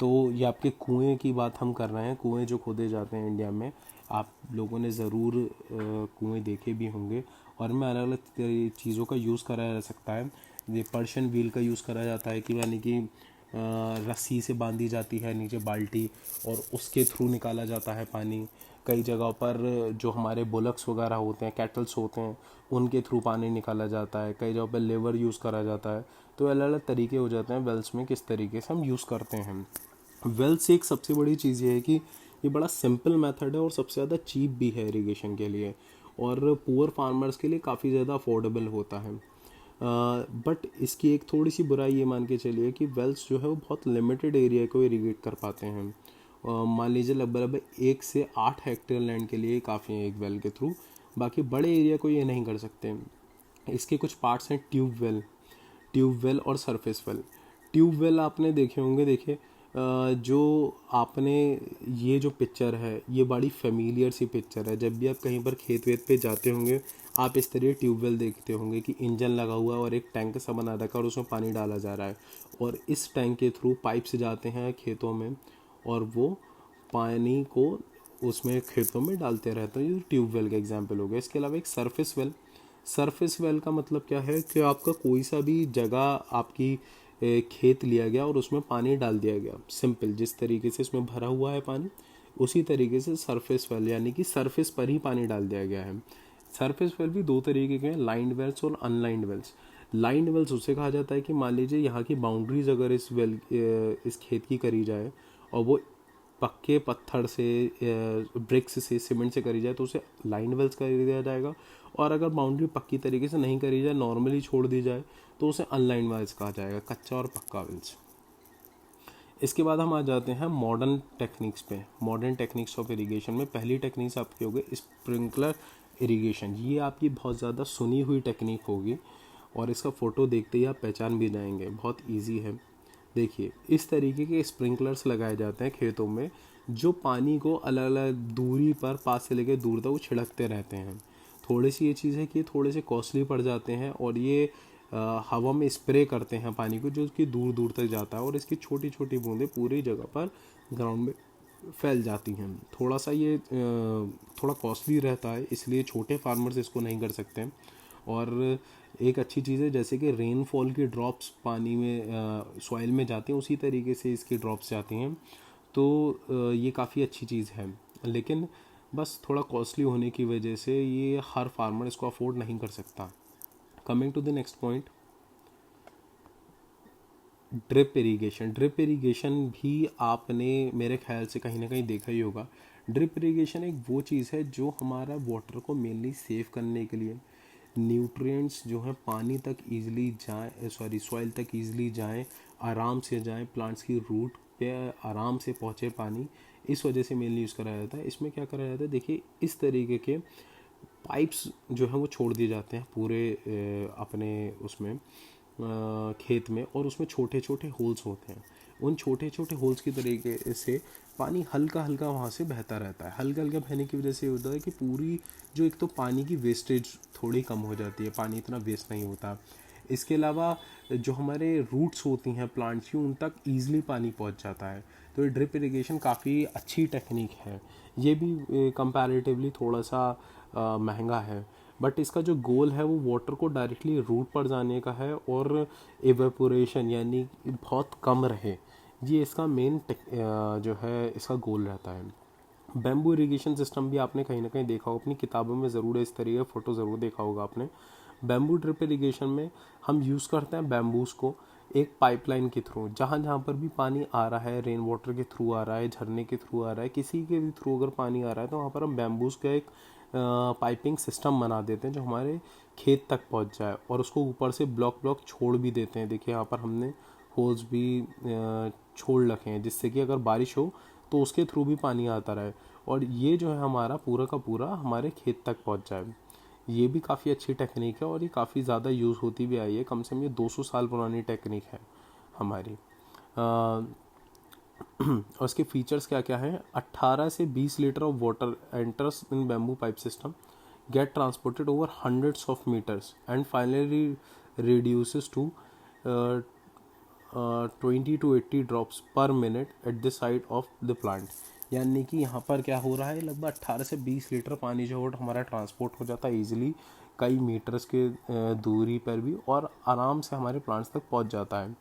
तो ये आपके कुएं की बात हम कर रहे हैं, कुएं जो खोदे जाते हैं इंडिया में, आप लोगों ने ज़रूर कुएं देखे भी होंगे, और इनमें अलग अलग चीज़ों का यूज़ करा जा सकता है। ये पर्शियन व्हील का यूज़ करा जाता है, कि यानी कि रस्सी से बांधी जाती है नीचे बाल्टी, और उसके थ्रू निकाला जाता है पानी। कई जगहों पर जो हमारे बुलक्स वगैरह होते हैं, कैटल्स होते हैं, उनके थ्रू पानी निकाला जाता है। कई जगहों पर लेवर यूज़ करा जाता है। तो अलग अलग तरीके हो जाते हैं वेल्स में, किस तरीके से हम यूज़ करते हैं। वेल्स एक सबसे बड़ी चीज़ ये है कि ये बड़ा सिंपल मेथड है और सबसे ज़्यादा चीप भी है इरिगेशन के लिए, और पुअर फार्मर्स के लिए काफ़ी ज़्यादा अफोर्डेबल होता है। बट इसकी एक थोड़ी सी बुराई ये मान के चलिए कि वेल्स जो है वो बहुत लिमिटेड एरिया को इरिगेट कर पाते हैं। मान लीजिए लगभग 1 से 8 हेक्टेयर लैंड के लिए काफ़ी है एक वेल के थ्रू, बाकी बड़े एरिया को ये नहीं कर सकते। इसके कुछ पार्ट्स हैं, ट्यूबवेल और सरफेस वेल। ट्यूबवेल आपने देखे होंगे, देखिए जो आपने ये जो पिक्चर है, ये बड़ी फेमिलियर सी पिक्चर है। जब भी आप कहीं पर खेत वेत पे जाते होंगे, आप इस तरह ट्यूबवेल देखते होंगे कि इंजन लगा हुआ है और एक टैंक सा बना रखा है और उसमें पानी डाला जा रहा है, और इस टैंक के थ्रू पाइप से जाते हैं खेतों में, और वो पानी को उसमें खेतों में डालते रहते हैं। ये ट्यूबवेल का एग्जाम्पल हो गया। इसके अलावा एक सरफेस वेल का मतलब क्या है कि आपका कोई सा भी जगह आपकी खेत लिया गया और उसमें पानी डाल दिया गया, सिंपल, जिस तरीके से इसमें भरा हुआ है पानी, उसी तरीके से सरफेस वेल, यानी कि सरफेस पर ही पानी डाल दिया गया है। सरफेस वेल भी दो तरीके के हैं, लाइंड वेल्स और अनलाइंड वेल्स। लाइंड वेल्स उसे कहा जाता है कि मान लीजिए यहाँ की बाउंड्रीज अगर इस खेत की करी जाए, और वो पक्के पत्थर से, ब्रिक्स से, सीमेंट से करी जाए, तो उसे लाइन वेल्स कर दिया जाएगा। और अगर बाउंड्री पक्की तरीके से नहीं करी जाए, नॉर्मली छोड़ दी जाए, तो उसे अनलाइन वेल्स कहा जाएगा, कच्चा और पक्का वेल्स। इसके बाद हम आ जाते हैं मॉडर्न टेक्निक्स पे। मॉडर्न टेक्निक्स ऑफ इरिगेशन में पहली टेक्निक्स आपकी होगी स्प्रिंकलर इरिगेशन। ये आपकी बहुत ज़्यादा सुनी हुई टेक्निक होगी, और इसका फ़ोटो देखते ही आप पहचान भी जाएंगे, बहुत ईजी है। देखिए, इस तरीके के स्प्रिंकलर्स लगाए जाते हैं खेतों में, जो पानी को अलग अलग दूरी पर, पास से लेकर दूर तक वो छिड़कते रहते हैं। थोड़ी सी ये चीज़ है कि थोड़े से कॉस्टली पड़ जाते हैं, और ये हवा में स्प्रे करते हैं पानी को, जो कि दूर दूर तक जाता है, और इसकी छोटी छोटी बूंदें पूरी जगह पर ग्राउंड में फैल जाती हैं। थोड़ा सा ये थोड़ा कॉस्टली रहता है, इसलिए छोटे फार्मर्स इसको नहीं कर सकते हैं। और एक अच्छी चीज़ है, जैसे कि रेनफॉल की ड्रॉप्स पानी में, सॉइल में जाती हैं, उसी तरीके से इसकी ड्रॉप्स जाती हैं। तो ये काफ़ी अच्छी चीज़ है, लेकिन बस थोड़ा कॉस्टली होने की वजह से ये हर फार्मर इसको अफोर्ड नहीं कर सकता। Coming to the next point, drip irrigation भी आपने मेरे ख्याल से कहीं ना कहीं देखा ही होगा। ड्रिप इरीगेशन एक वो चीज़ है जो हमारा वाटर को मेनली सेव करने के लिए, न्यूट्रिएंट्स जो है पानी तक ईजिली जाए, सॉइल तक ईजिली जाए, आराम से जाए, प्लांट्स की रूट पे आराम से पहुँचे पानी, इस वजह से मेनली यूज़ कराया जाता है। इसमें क्या करा जाता है, देखिए इस तरीके के पाइप्स जो है वो छोड़ दिए जाते हैं पूरे अपने उसमें खेत में, और उसमें छोटे छोटे होल्स होते हैं। उन छोटे छोटे होल्स की तरीके से पानी हल्का हल्का वहाँ से बहता रहता है। हल्का हल्का बहने की वजह से ये होता है कि पूरी जो, एक तो पानी की वेस्टेज थोड़ी कम हो जाती है, पानी इतना वेस्ट नहीं होता। इसके अलावा जो हमारे रूट्स होती हैं प्लांट्स की, उन तक ईजिली पानी पहुँच जाता है। तो ये ड्रिप इरिगेशन काफ़ी अच्छी टेक्निक है। ये भी कंपैरेटिवली थोड़ा सा महंगा है, बट इसका जो गोल है वो वाटर को डायरेक्टली रूट पर जाने का है, और एवेपोरेशन यानी बहुत कम रहे, ये इसका मेन जो है इसका गोल रहता है। बैम्बू इरिगेशन सिस्टम भी आपने कहीं ना कहीं देखा होगा, अपनी किताबों में ज़रूर इस तरीके का फ़ोटो ज़रूर देखा होगा आपने। बैम्बू ड्रिप इरिगेशन में हम यूज़ करते हैं बैम्बूस को, एक पाइपलाइन के थ्रू, जहाँ जहाँ पर भी पानी आ रहा है, रेन वाटर के थ्रू आ रहा है, झरने के थ्रू आ रहा है, किसी के भी थ्रू अगर पानी आ रहा है तो वहाँ पर हम बैम्बूज का एक पाइपिंग सिस्टम बना देते हैं जो हमारे खेत तक पहुँच जाए, और उसको ऊपर से ब्लॉक ब्लॉक छोड़ भी देते हैं। देखिए यहाँ पर हमने होल्स भी छोड़ रखे हैं, जिससे कि अगर बारिश हो तो उसके थ्रू भी पानी आता रहे, और ये जो है हमारा पूरा का पूरा हमारे खेत तक पहुँच जाए। ये भी काफ़ी अच्छी टेक्निक है और ये काफ़ी ज़्यादा यूज़ होती भी आई है। कम से कम ये 200 साल पुरानी टेक्निक है हमारी। और इसके फीचर्स क्या क्या हैं? 18 से 20 litre of water enters in bamboo pipe system, get transported over hundreds of metres and finally reduces to 20 to 80 drops per minute at the side of the plant. यानी कि यहाँ पर क्या हो रहा है, लगभग 18 से 20 लीटर पानी जो है हमारा ट्रांसपोर्ट हो जाता है ईजिली कई मीटर्स के दूरी पर भी, और आराम से हमारे प्लांट्स तक पहुँच जाता है।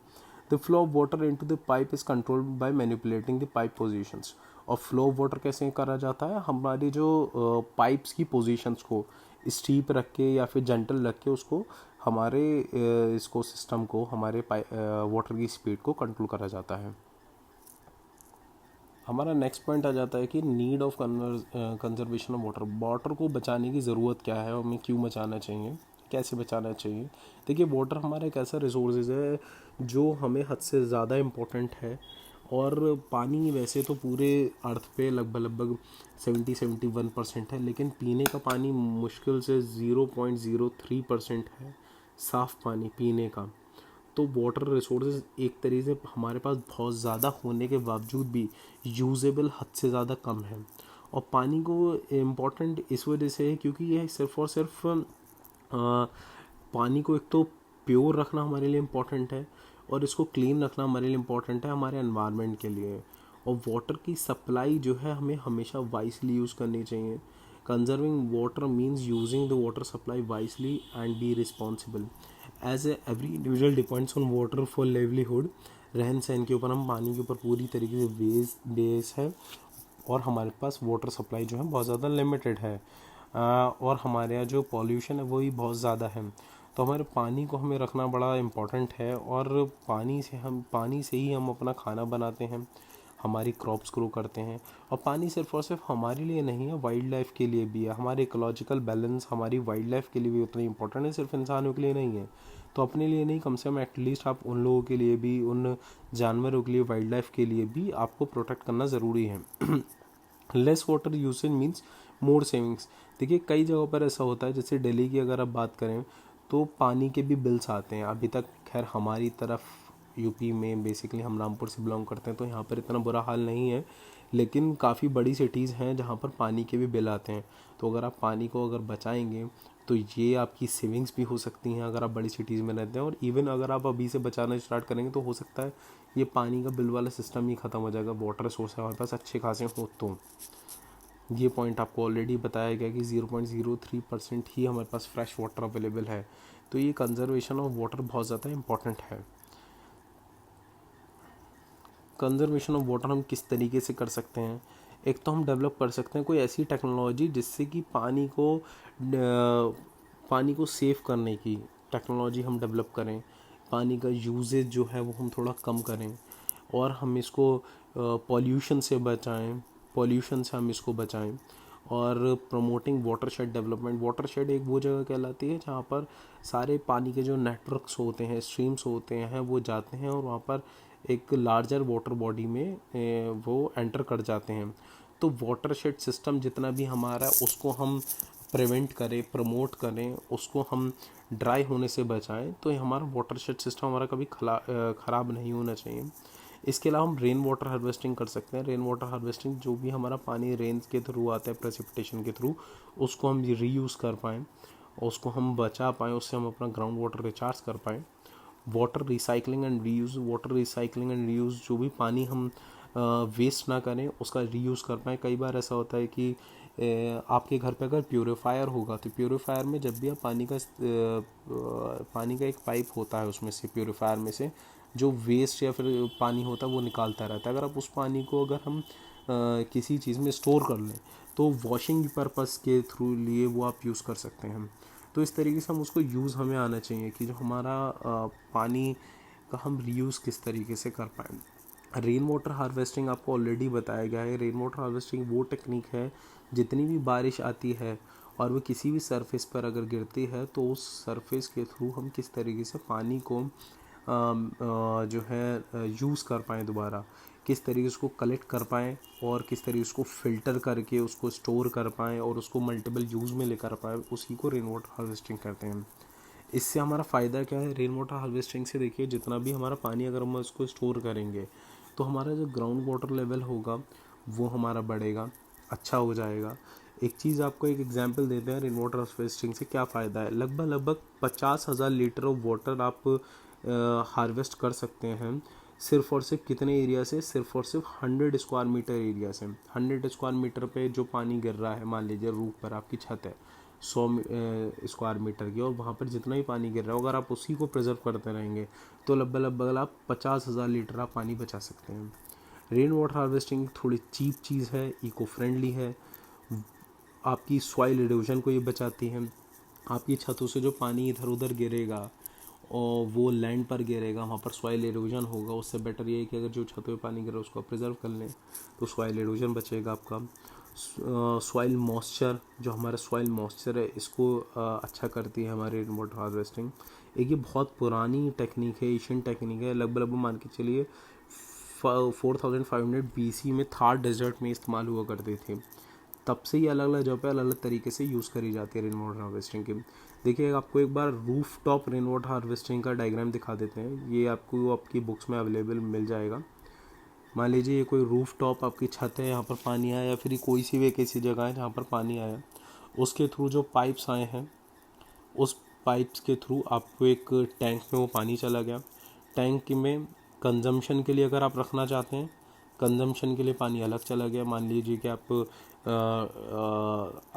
The flow of water into the pipe is controlled by manipulating the pipe positions. और फ्लो ऑफ वाटर कैसे करा जाता है? हमारी जो पाइप्स की पोजीशंस को स्टीप रख के या फिर जेंटल रख के उसको हमारे इसको सिस्टम को, हमारे वाटर की स्पीड को कंट्रोल करा जाता है। हमारा नेक्स्ट पॉइंट आ जाता है कि need of conservation of water. Water को बचाने की ज़रूरत क्या है और हमें क्यों बचाना चाहिए, कैसे बचाना चाहिए? देखिए, वाटर हमारा एक ऐसा रिसोर्स है जो हमें हद से ज़्यादा इम्पोर्टेंट है। और पानी वैसे तो पूरे अर्थ पे लगभग 71% है, लेकिन पीने का पानी मुश्किल से 0.03% है साफ़ पानी पीने का। तो वाटर रिसोर्सेज एक तरीके से हमारे पास बहुत ज़्यादा होने के बावजूद भी यूजेबल हद से ज़्यादा कम है। और पानी को इम्पोर्टेंट इस वजह से है क्योंकि यह सिर्फ और सिर्फ पानी को एक तो प्योर रखना हमारे लिए इम्पोर्टेंट है, और इसको क्लीन रखना हमारे लिए इम्पोर्टेंट है हमारे एनवायरनमेंट के लिए। और वाटर की सप्लाई जो है हमें हमेशा वाइसली यूज़ करनी चाहिए। Conserving water means using the water supply wisely and be responsible as every individual depends on water for livelihood. रहन सहन के ऊपर हम पानी के ऊपर पूरी तरीके से बेस है, और हमारे पास वाटर सप्लाई जो है बहुत ज़्यादा लिमिटेड है। और हमारे यहाँ जो पॉल्यूशन है वो भी बहुत ज़्यादा है। तो हमारे पानी को हमें रखना बड़ा इम्पोर्टेंट है, और पानी से ही हम अपना खाना बनाते हैं, हमारी क्रॉप्स ग्रो करते हैं। और पानी सिर्फ और सिर्फ हमारे लिए नहीं है, वाइल्ड लाइफ के लिए भी है। हमारे इकोलॉजिकल बैलेंस हमारी वाइल्ड लाइफ के लिए भी उतना इंपॉर्टेंट है, सिर्फ इंसानों के लिए नहीं है। तो अपने लिए नहीं, कम से कम एटलीस्ट आप उन लोगों के लिए भी, उन जानवरों के लिए, वाइल्ड लाइफ के लिए भी आपको प्रोटेक्ट करना ज़रूरी है। Less water usage means more savings. देखिए, कई जगहों पर ऐसा होता है, जैसे दिल्ली की अगर आप बात करें तो पानी के भी बिल्स आते हैं। अभी तक खैर हमारी तरफ यूपी में, बेसिकली हम रामपुर से बिलोंग करते हैं, तो यहाँ पर इतना बुरा हाल नहीं है, लेकिन काफ़ी बड़ी सिटीज़ हैं जहाँ पर पानी के भी बिल आते हैं। तो अगर आप पानी को अगर बचाएंगे तो ये आपकी सेविंग्स भी हो सकती हैं अगर आप बड़ी सिटीज़ में रहते हैं। और इवन अगर आप अभी से बचाना स्टार्ट करेंगे तो हो सकता है ये पानी का बिल वाला सिस्टम ही ख़त्म हो जाएगा, वाटर सोर्स हमारे पास अच्छे खासे हो तो। ये पॉइंट आपको ऑलरेडी बताया गया कि 0.03% ही हमारे पास फ्रेश वाटर अवेलेबल है। तो ये कंजर्वेशन ऑफ वाटर बहुत ज़्यादा इम्पॉर्टेंट है। कंजर्वेशन ऑफ वाटर हम किस तरीके से कर सकते हैं? एक तो हम डेवलप कर सकते हैं कोई ऐसी टेक्नोलॉजी जिससे कि पानी को सेव करने की टेक्नोलॉजी हम डेवलप करें, पानी का यूजेज जो है वो हम थोड़ा कम करें, और हम इसको पॉल्यूशन से बचाएं, पॉल्यूशन से हम इसको बचाएं। और प्रमोटिंग वाटरशेड डेवलपमेंट। वाटरशेड एक वो जगह कहलाती है जहाँ पर सारे पानी के जो नेटवर्क्स होते हैं, स्ट्रीम्स होते हैं, वो जाते हैं और वहाँ पर एक लार्जर वाटर बॉडी में वो एंटर कर जाते हैं। तो वाटरशेड सिस्टम जितना भी हमारा, उसको हम प्रिवेंट करें, प्रमोट करें, उसको हम ड्राई होने से बचाएं, तो ये हमारा वाटरशेड सिस्टम हमारा कभी ख़राब नहीं होना चाहिए। इसके अलावा हम रेन वाटर हार्वेस्टिंग कर सकते हैं। रेन वाटर हार्वेस्टिंग, जो भी हमारा पानी रेन के थ्रू आता है, प्रेसिपिटेशन के थ्रू, उसको हम रीयूज़ कर पाएँ और उसको हम बचा पाएँ, उससे हम अपना ग्राउंड वाटर रिचार्ज कर पाएँ। Water recycling and reuse. Water recycling and reuse, जो भी पानी हम वेस्ट ना करें उसका रीयूज़ कर पाएँ। कई बार ऐसा होता है कि आपके घर पे अगर प्योरीफायर होगा तो प्योरीफायर में जब भी आप पानी का एक पाइप होता है, उसमें से प्योरीफायर में से जो वेस्ट या फिर पानी होता है वो निकालता रहता है। अगर आप उस पानी को अगर हम किसी चीज़ में स्टोर कर लें तो वॉशिंग पर्पस के थ्रू लिए वो आप यूज़ कर सकते हैं। तो इस तरीके से हम उसको यूज़ हमें आना चाहिए कि जो हमारा पानी का हम रीयूज़ किस तरीके से कर पाएँ। रेन वाटर हार्वेस्टिंग आपको ऑलरेडी बताया गया है। रेन वाटर हार्वेस्टिंग वो टेक्निक है, जितनी भी बारिश आती है और वो किसी भी सरफेस पर अगर गिरती है तो उस सरफेस के थ्रू हम किस तरीके से पानी को जो है यूज़ कर पाएँ, दोबारा किस तरीके से उसको कलेक्ट कर पाएँ और किस तरीके से उसको फ़िल्टर करके उसको स्टोर कर पाएँ और उसको मल्टीपल यूज़ में लेकर पाएँ, उसी को रेन वाटर हार्वेस्टिंग कहते हैं। इससे हमारा फ़ायदा क्या है रेन वाटर हार्वेस्टिंग से? देखिए, जितना भी हमारा पानी अगर हम उसको स्टोर करेंगे तो हमारा जो ग्राउंड वाटर लेवल होगा वो हमारा बढ़ेगा, अच्छा हो जाएगा। एक चीज़ आपको एक एग्जांपल देते हैं रेन वाटर हार्वेस्टिंग से क्या फ़ायदा है। लगभग 50,000 लीटर ऑफ वाटर आप हार्वेस्ट कर सकते हैं सिर्फ और सिर्फ कितने एरिया से? सिर्फ और सिर्फ 100 स्क्वायर मीटर एरिया से। 100 स्क्वायर मीटर पे जो पानी गिर रहा है, मान लीजिए रूफ पर आपकी छत है 100 स्क्वायर मीटर की, और वहाँ पर जितना भी पानी गिर रहा है अगर आप उसी को प्रिजर्व करते रहेंगे तो लगभग आप 50,000 लीटर आप पानी बचा सकते हैं। रेन वाटर हार्वेस्टिंग थोड़ी चीप चीज़ है, इको फ्रेंडली है, आपकी सॉइल इरोजन को ये बचाती है। आपकी छतों से जो पानी इधर उधर गिरेगा और वो लैंड पर गिरेगा, वहाँ पर सॉइल इरोजन होगा। उससे बेटर ये है कि अगर जो छतों पे पानी गिरा उसको प्रिजर्व कर लें तो सॉइल इरोजन बचेगा आपका। सॉइल मॉइस्चर, जो हमारा सॉइल मॉइस्चर है इसको अच्छा करती है हमारी रेन वाटर हार्वेस्टिंग। एक ये बहुत पुरानी टेक्निक है, एशियन टेक्निक है। लगभग मान के चलिए 4500 BC में थार डेजर्ट में इस्तेमाल हुआ करती थी। तब से ही अलग अलग जगह पे अलग अलग तरीके से यूज़ करी जाती है रेन वाटर हार्वेस्टिंग की। देखिए, आपको एक बार roof top rain water harvesting का डायग्राम दिखा देते हैं। ये आपको आपकी बुक्स में अवेलेबल मिल जाएगा। मान लीजिए ये कोई रूफ टॉप आपकी छत है, यहाँ पर पानी आया, या फिर कोई सी भी एक ऐसी जगह है जहाँ पर पानी आया, उसके थ्रू जो पाइप्स आए हैं उस पाइप्स के थ्रू आपको एक टैंक में वो पानी चला गया। टैंक में कंजम्पशन के लिए अगर आप रखना चाहते हैं, कंजम्पशन के लिए पानी अलग चला गया। मान लीजिए कि आप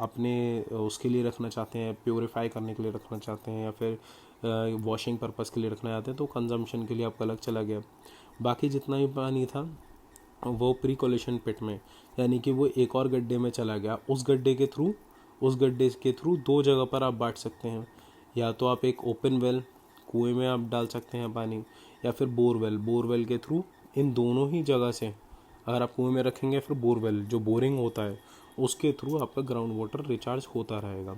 अपने उसके लिए रखना चाहते हैं, प्योरीफाई करने के लिए रखना चाहते हैं, या फिर वॉशिंग पर्पस के लिए रखना चाहते हैं, तो कंजम्पशन के लिए आपका अलग चला गया। बाकी जितना भी पानी था वो प्री कोलेशन पिट में, यानी कि वो एक और गड्ढे में चला गया। उस गड्ढे के थ्रू दो जगह पर आप बांट सकते हैं। या तो आप एक ओपन वेल, कुएं में आप डाल सकते हैं पानी, या फिर बोरवेल के थ्रू। इन दोनों ही जगह से अगर आप कुएं में रखेंगे, फिर बोरवेल जो बोरिंग होता है उसके थ्रू आपका ग्राउंड वाटर रिचार्ज होता रहेगा।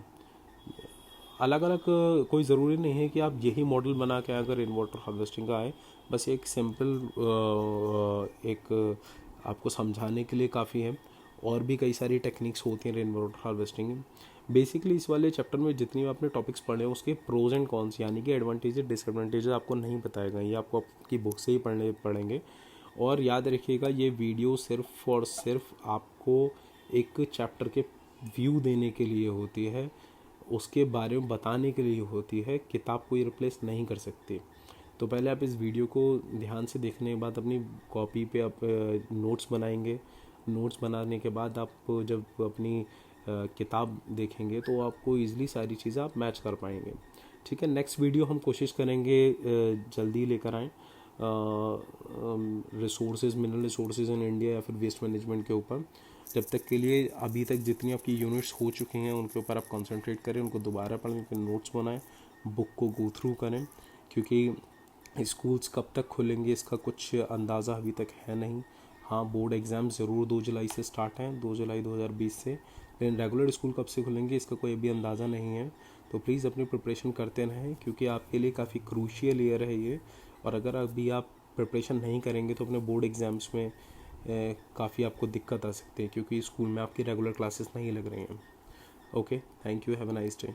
अलग अलग कोई ज़रूरी नहीं है कि आप यही मॉडल बना के अगर रेन वाटर हार्वेस्टिंग का आए, बस एक सिंपल एक आपको समझाने के लिए काफ़ी है। और भी कई सारी टेक्निक्स होती हैं रेन वाटर हार्वेस्टिंग में। बेसिकली इस वाले चैप्टर में जितनी भी आपने टॉपिक्स पढ़े हैं उसके प्रोज एंड कॉन्स, यानी कि एडवांटेजेस डिसएडवांटेजेस आपको नहीं बताएगा, ये आपको आपकी बुक से ही पढ़ेंगे। और याद रखिएगा, ये वीडियो सिर्फ और सिर्फ आपको एक चैप्टर के व्यू देने के लिए होती है, उसके बारे में बताने के लिए होती है। किताब को ये रिप्लेस नहीं कर सकती। तो पहले आप इस वीडियो को ध्यान से देखने के बाद अपनी कॉपी पे आप नोट्स बनाएंगे। नोट्स बनाने के बाद आप जब अपनी किताब देखेंगे तो आपको ईज़िली सारी चीज़ें आप मैच कर पाएंगे। ठीक है, नेक्स्ट वीडियो हम कोशिश करेंगे जल्दी लेकर आएँ resources, mineral resources in India या फिर वेस्ट मैनेजमेंट के ऊपर। जब तक के लिए अभी तक जितनी आपकी यूनिट्स हो चुकी हैं उनके ऊपर आप कंसंट्रेट करें, उनको दोबारा पढ़ें, फिर नोट्स बनाएं, बुक को गो थ्रू करें। क्योंकि स्कूल्स कब तक खुलेंगे इसका कुछ अंदाज़ा अभी तक है नहीं। हाँ, बोर्ड एग्ज़ाम ज़रूर 2 जुलाई से स्टार्ट हैं, 2 जुलाई 2020 से। लेकिन रेगुलर स्कूल कब से खुलेंगे इसका कोई अभी अंदाज़ा नहीं है। तो प्लीज़ अपनी प्रिपरेशन करते रहें, क्योंकि आपके लिए काफ़ी क्रूशियल ईयर है ये। और अगर अभी आप प्रिपरेशन नहीं करेंगे तो अपने बोर्ड एग्ज़ाम्स में काफ़ी आपको दिक्कत आ सकती है, क्योंकि स्कूल में आपकी रेगुलर क्लासेस नहीं लग रही हैं। Okay, thank you, have a nice day.